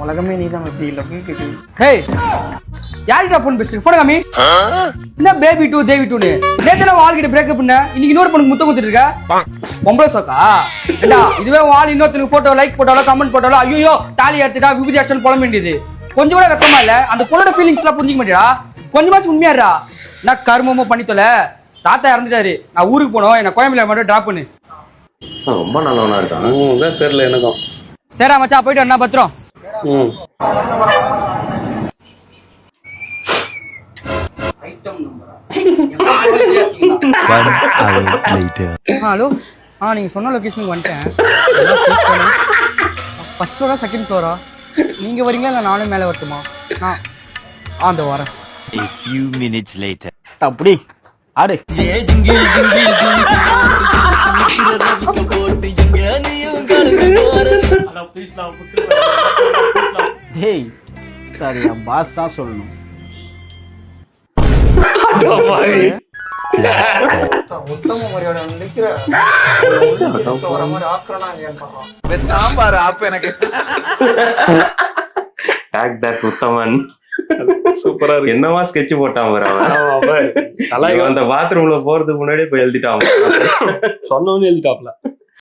உலகமே நீதான் எப்படி லவ் யூ கேக்குது. ஹேய் யார்கிட்ட ஃபோன் பேசுறீங்க? போன் காமி. என்ன பேபி 2 தேவி 2னு நேத்துல வாள்கிட்ட பிரேக்கப் பண்ண, இன்னைக்கு இன்னொரு பொண்ணுக்கு முத்தம் கொடுத்துட்டு இருக்க. பொம்பளை சோக்கா ஏண்டா? இதுவே வாள் இன்னொருத்தனுக்கு போட்டோ லைக் போட்டாலோ கமெண்ட் போட்டாலோ ஐயோ தாலி எடுத்துட்டா விபூதி அடிச்சு போட வேண்டியது. கொஞ்சம் கூட வெக்கமா இல்ல? அந்த பொண்ணோட ஃபீலிங்ஸ் எல்லாம் புரிஞ்சிக்க மாட்டியா? கொஞ்சமாச்சும் உண்மையாடா. நான் கர்மமா பண்ணித்தோல. தாத்தா இறந்துட்டாரு, நான் ஊருக்கு போனோம், என்ன கோயம்புல மட்டும் டிராப் பண்ணு. ரொம்ப நல்லவனா இருக்கான். தெரியல எனக்கும். சரிடா மச்சா போயிட்டு என்ன பத்திரம். ஹலோ நீங்க சொன்ன லொகேஷனுக்கு வந்துட்டேன். First Flora second Flora? நீங்க வரீங்களா இல்லை நானும் மேலே வரட்டுமா? நான் அந்த வரேன். A few minutes later. அப்படி ஆடு. டேய் சாரி, என் பாஸ் தான் சொல்லணும். உத்தம முறையோட நிக்கிற வர மாதிரி ஆக்குறனா இல்லையான்னு சாம்பார் ஆப் எனக்கு உத்தமன் சூப்பரா இருக்கு. என்னவா ஸ்கெட்ச் போட்டான் அவன். அந்த பாத்ரூம்ல போறதுக்கு முன்னாடி போய் எழுதிட்டான். சொன்னவனு எழுதிட்டாப்ல.